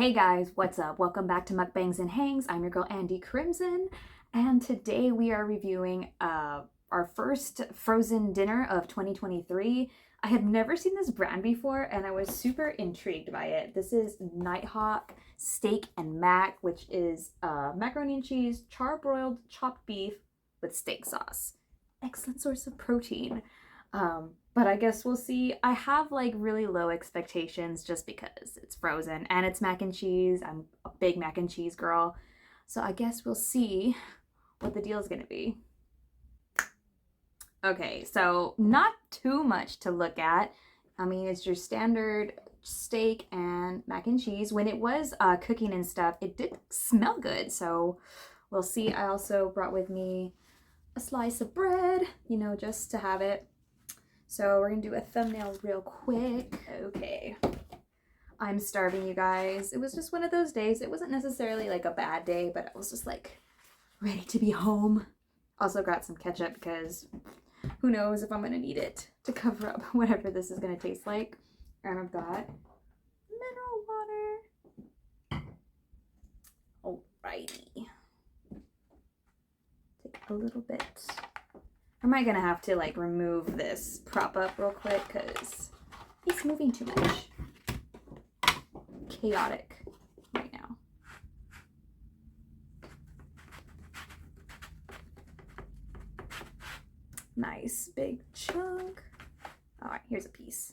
Hey guys, what's up? Welcome back to Mukbangs and Hangs. I'm your girl Andy Crimson, and today we are reviewing our first frozen dinner of 2023. I had never seen this brand before, and I was super intrigued by it. This is Nighthawk Steak and Mac, which is macaroni and cheese, charbroiled chopped beef with steak sauce. Excellent source of protein. But I guess we'll see. I have like really low expectations just because it's frozen and it's mac and cheese. I'm a big mac and cheese girl. So I guess we'll see what the deal is going to be. Okay, so not too much to look at. I mean, it's your standard steak and mac and cheese. When it was cooking and stuff, it did smell good. So we'll see. I also brought with me a slice of bread, you know, just to have it. So we're gonna do a thumbnail real quick. Okay. I'm starving, you guys. It was just one of those days. It wasn't necessarily like a bad day, but I was just like ready to be home. Also got some ketchup because who knows if I'm gonna need it to cover up whatever this is gonna taste like. And I've got mineral water. Alrighty. Take a little bit. Am I gonna have to like remove this prop up real quick because it's moving too much. Chaotic right now. Nice big chunk. All right, here's a piece.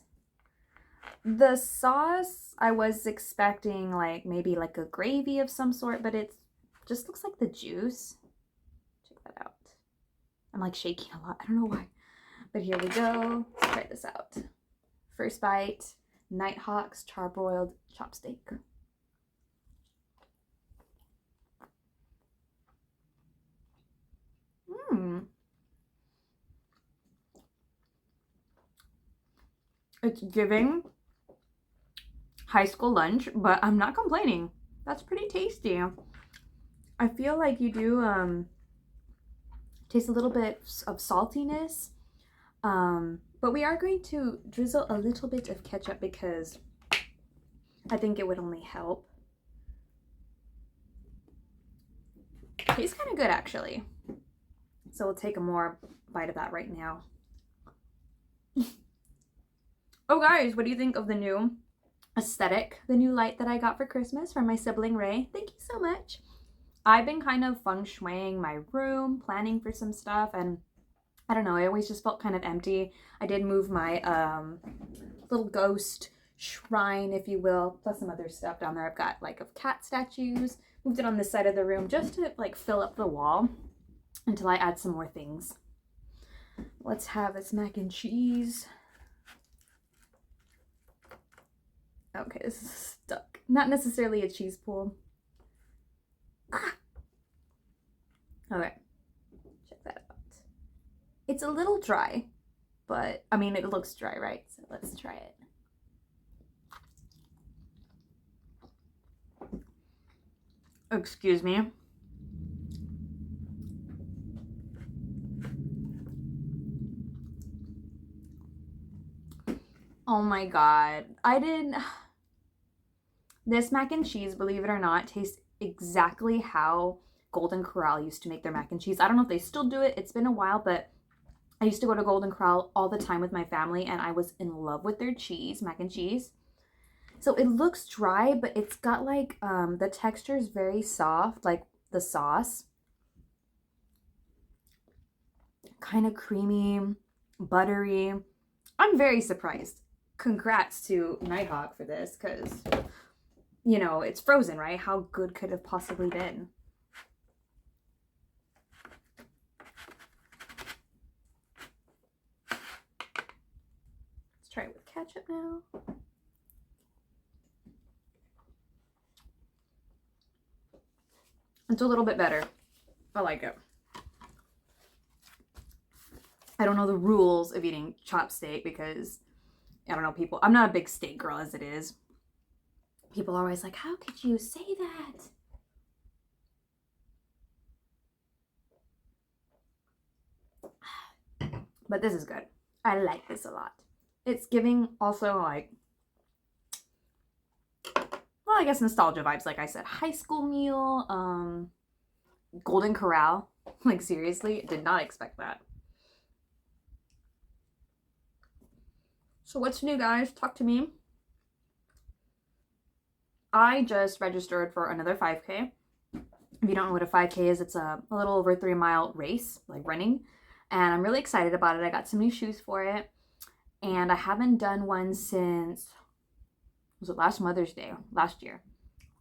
The sauce, I was expecting like maybe like a gravy of some sort, but it just looks like the juice. Check that out. I'm like shaking a lot. I don't know why. But here we go. Let's try this out. First bite, Nighthawk's charbroiled chopsteak. It's giving high school lunch, but I'm not complaining. That's pretty tasty. I feel like you do taste a little bit of saltiness, but we are going to drizzle a little bit of ketchup because I think it would only help. Tastes kind of good actually, so we'll take a more bite of that right now. Oh guys, what do you think of the new aesthetic, the new light that I got for Christmas from my sibling Ray? Thank you so much. I've been kind of feng shuiing my room, planning for some stuff, and I don't know, I always just felt kind of empty. I did move my little ghost shrine, if you will, plus some other stuff down there. I've got like of cat statues. Moved it on this side of the room just to like fill up the wall until I add some more things. Let's have this mac and cheese. Okay, this is stuck. Not necessarily a cheese pool. Ah! Okay, check that out. It's a little dry, but I mean, it looks dry, right? So let's try it. Excuse me. Oh my God. This mac and cheese, believe it or not, tastes exactly how Golden Corral used to make their mac and cheese. I don't know if they still do it. It's been a while, but I used to go to Golden Corral all the time with my family, and I was in love with their cheese, mac and cheese. So it looks dry, but it's got like, the texture is very soft, like the sauce. Kind of creamy, buttery. I'm very surprised. Congrats to Nighthawk for this, because, you know, it's frozen, right? How good could it have possibly been? Let's try it with ketchup now. It's a little bit better. I like it. I don't know the rules of eating chopped steak because, I don't know, people, I'm not a big steak girl as it is. People are always like, how could you say that? But this is good. I like this a lot. It's giving also like, well, I guess nostalgia vibes, like I said. High school meal, Golden Corral. Like, seriously, did not expect that. So what's new, guys? Talk to me. I just registered for another 5K. If you don't know what a 5K is, it's a little over 3 mile race, like running. And I'm really excited about it. I got some new shoes for it. And I haven't done one since, was it last Mother's Day, last year.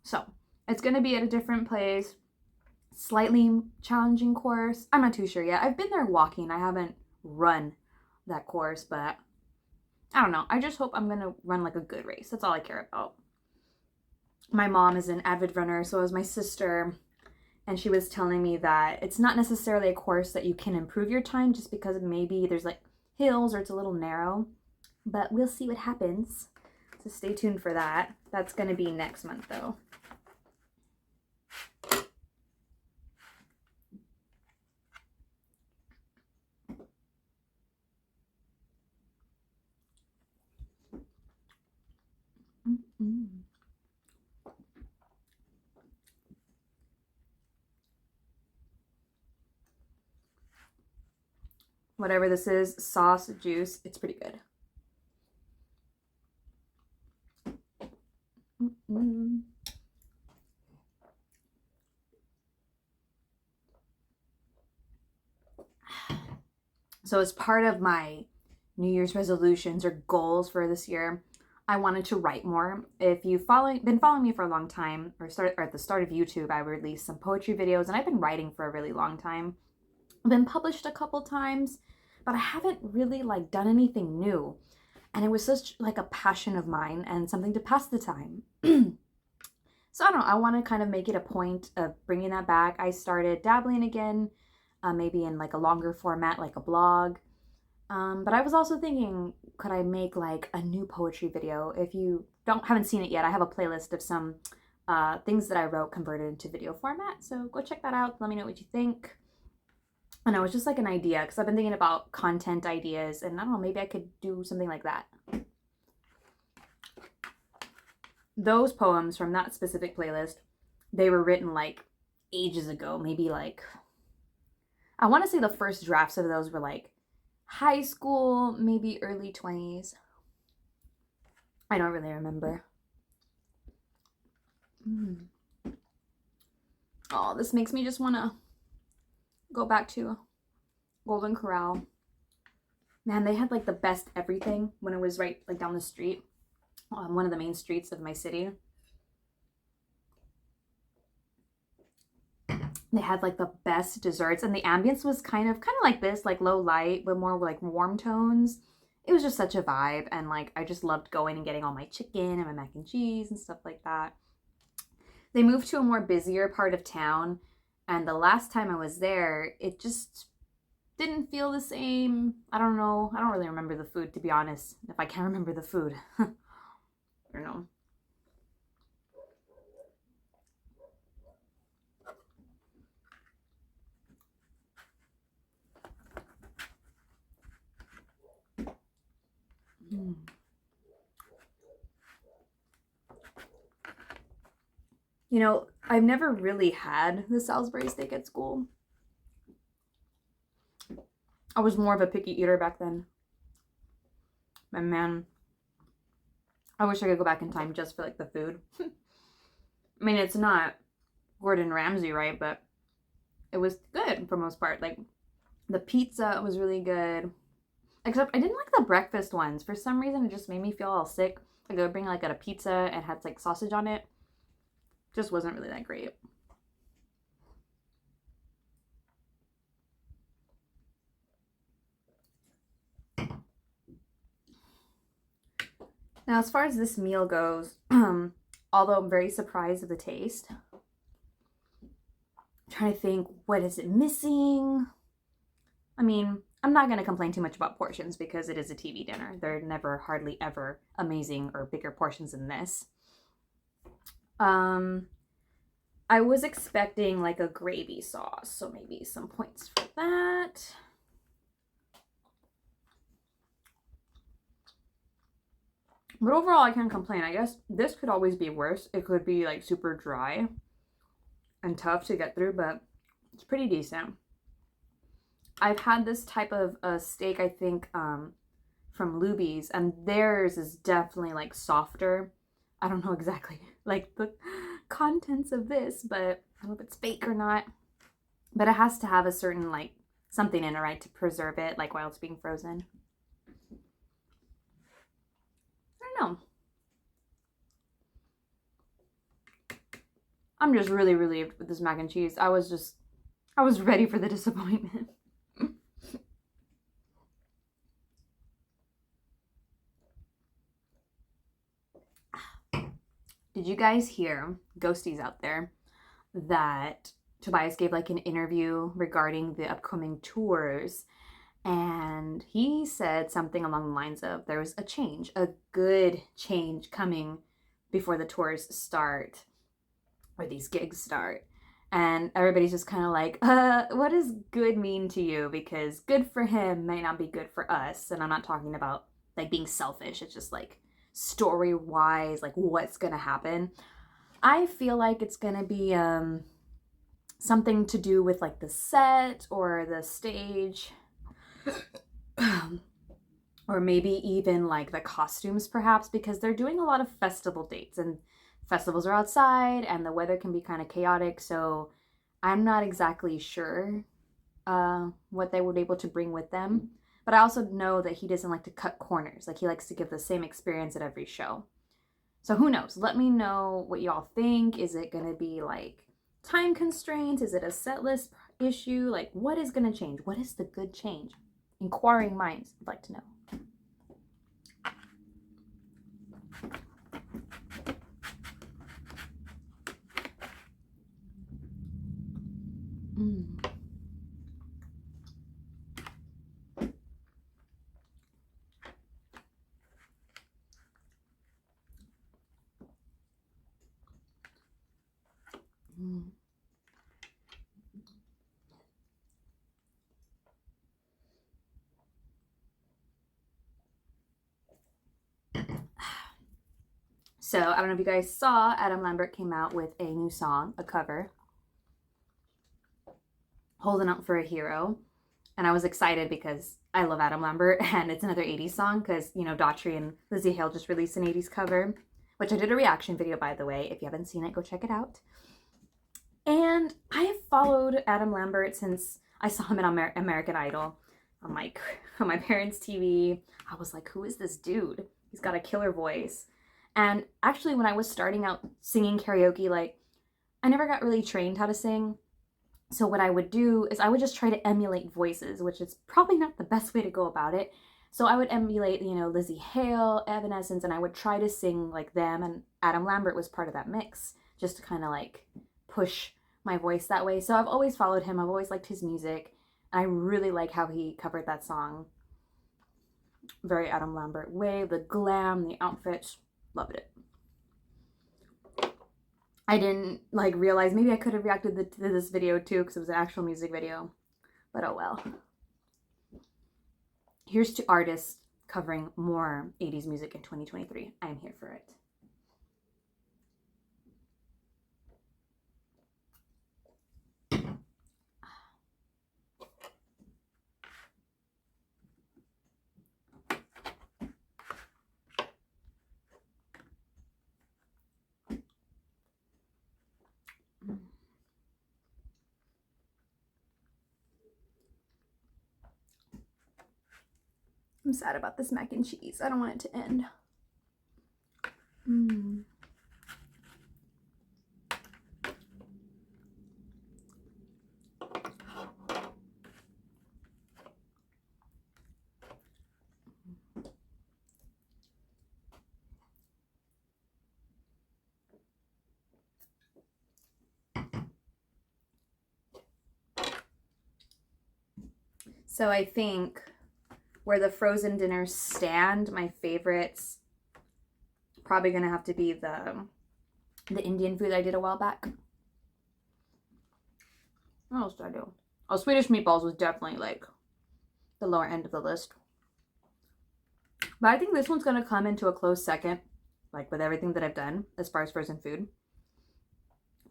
So it's going to be at a different place, slightly challenging course. I'm not too sure yet. I've been there walking. I haven't run that course, but I don't know. I just hope I'm going to run like a good race. That's all I care about. My mom is an avid runner, so is my sister. And she was telling me that it's not necessarily a course that you can improve your time just because maybe there's like hills or it's a little narrow. But we'll see what happens. So stay tuned for that. That's going to be next month though. Whatever this is, sauce, juice, it's pretty good. So as part of my New Year's resolutions or goals for this year, I wanted to write more. If you've been following me for a long time, or at the start of YouTube, I released some poetry videos, and I've been writing for a really long time. I've been published a couple times, but I haven't really like done anything new. And it was such like a passion of mine and something to pass the time. So I don't know, I want to kind of make it a point of bringing that back. I started dabbling again, maybe in like a longer format, like a blog. But I was also thinking, could I make like a new poetry video? If you haven't seen it yet, I have a playlist of some things that I wrote converted into video format. So go check that out. Let me know what you think. I know, it's just like an idea because I've been thinking about content ideas and I don't know, maybe I could do something like that. Those poems from that specific playlist, they were written like ages ago, maybe like, I want to say the first drafts of those were like high school, maybe early 20s. I don't really remember. Oh, this makes me just want to go back to Golden Corral. Man, they had like the best everything when it was right like down the street on one of the main streets of my city. They had like the best desserts, and the ambience was kind of like this, like low light but more like warm tones. It was just such a vibe, and like I just loved going and getting all my chicken and my mac and cheese and stuff like that. They moved to a more busier part of town, and the last time I was there, it just didn't feel the same. I don't know. I don't really remember the food, to be honest. If I can't remember the food. I don't know. You know, I've never really had the Salisbury steak at school. I was more of a picky eater back then. And man, I wish I could go back in time just for like the food. I mean, it's not Gordon Ramsay, right? But it was good for most part. Like the pizza was really good. Except I didn't like the breakfast ones. For some reason, it just made me feel all sick. Like they would bring like a pizza and had like sausage on it. Just wasn't really that great. Now, as far as this meal goes, although I'm very surprised at the taste, I'm trying to think, what is it missing? I mean, I'm not going to complain too much about portions because it is a TV dinner. They're never, hardly ever amazing or bigger portions than this. I was expecting like a gravy sauce, so maybe some points for that. But overall, I can't complain. I guess this could always be worse. It could be like super dry and tough to get through, but it's pretty decent. I've had this type of steak, I think, from Luby's, and theirs is definitely like softer. I don't know exactly like the contents of this, but I don't know if it's fake or not. But it has to have a certain like something in it, right, to preserve it, like while it's being frozen. I don't know. I'm just really relieved with this mac and cheese. I was ready for the disappointment. Did you guys hear, ghosties out there, that Tobias gave like an interview regarding the upcoming tours? And he said something along the lines of there was a change, a good change coming before the tours start or these gigs start. And everybody's just kind of like, what does good mean to you? Because good for him may not be good for us. And I'm not talking about like being selfish. It's just like story wise, like what's going to happen. I feel like it's going to be something to do with like the set or the stage. Or maybe even like the costumes perhaps, because they're doing a lot of festival dates and festivals are outside and the weather can be kind of chaotic, so I'm not exactly sure what they would be able to bring with them. But I also know that he doesn't like to cut corners. Like he likes to give the same experience at every show. So who knows? Let me know what y'all think. Is it going to be like time constraints? Is it a set list issue? Like what is going to change? What is the good change? Inquiring minds would like to know. So I don't know if you guys saw, Adam Lambert came out with a new song, a cover, Holding Out for a Hero. And I was excited because I love Adam Lambert and it's another 80s song because, you know, Daughtry and Lizzie Hale just released an 80s cover, which I did a reaction video, by the way. If you haven't seen it, go check it out. And I have followed Adam Lambert since I saw him in American Idol on my parents' TV. I was like, who is this dude? He's got a killer voice. And actually, when I was starting out singing karaoke, like, I never got really trained how to sing. So what I would do is I would just try to emulate voices, which is probably not the best way to go about it. So I would emulate, you know, Lizzie Hale, Evanescence, and I would try to sing like them. And Adam Lambert was part of that mix, just to kind of like push my voice that way. So I've always followed him. I've always liked his music. I really like how he covered that song. Very Adam Lambert way, the glam, the outfits, loved it. I didn't like realize, maybe I could have reacted to this video too because it was an actual music video, but oh well. Here's to artists covering more 80s music in 2023. I am here for it. I'm sad about this mac and cheese. I don't want it to end. So I think where the frozen dinners stand, my favorites probably gonna have to be the Indian food I did a while back. What else did I do? Oh, Swedish meatballs was definitely like the lower end of the list. But I think this one's gonna come into a close second, like with everything that I've done as far as frozen food.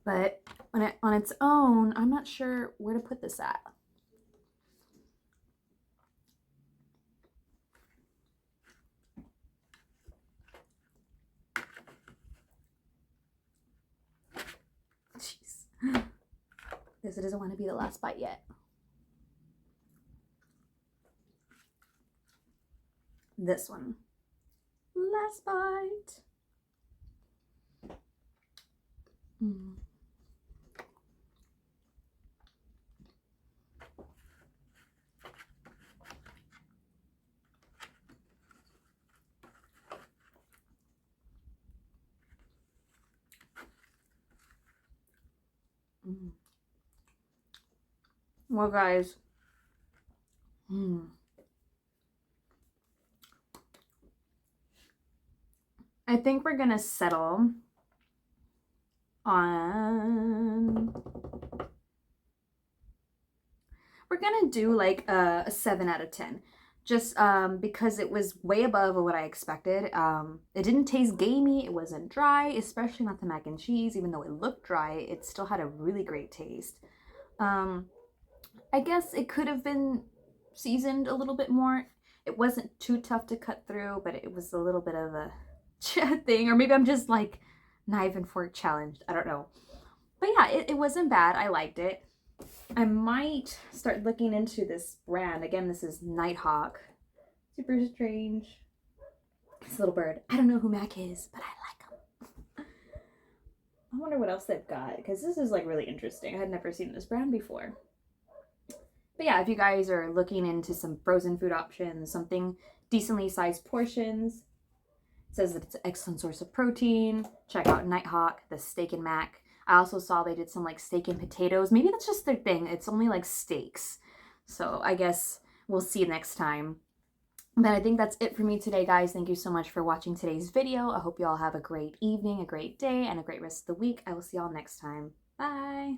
But on its own, I'm not sure where to put this at. Jeez. Guess it doesn't want to be the last bite yet. This one. Last bite. Mm. Mm. Well, guys, I think we're gonna settle on. We're gonna do like a 7 out of 10. Just because it was way above what I expected. It didn't taste gamey, it wasn't dry, especially not the mac and cheese. Even though it looked dry, it still had a really great taste. I guess it could have been seasoned a little bit more. It wasn't too tough to cut through, but it was a little bit of a thing. Or maybe I'm just like knife and fork challenged. I don't know. But yeah, it wasn't bad. I liked it. I might start looking into this brand. Again, this is Nighthawk. Super strange. This little bird. I don't know who Mac is, but I like him. I wonder what else they've got, because this is like really interesting. I had never seen this brand before. But yeah, if you guys are looking into some frozen food options, something decently sized portions, it says that it's an excellent source of protein. Check out Nighthawk, the steak and mac. I also saw they did some like steak and potatoes. Maybe that's just their thing. It's only like steaks. So I guess we'll see next time. But I think that's it for me today, guys. Thank you so much for watching today's video. I hope you all have a great evening, a great day, and a great rest of the week. I will see y'all next time. Bye.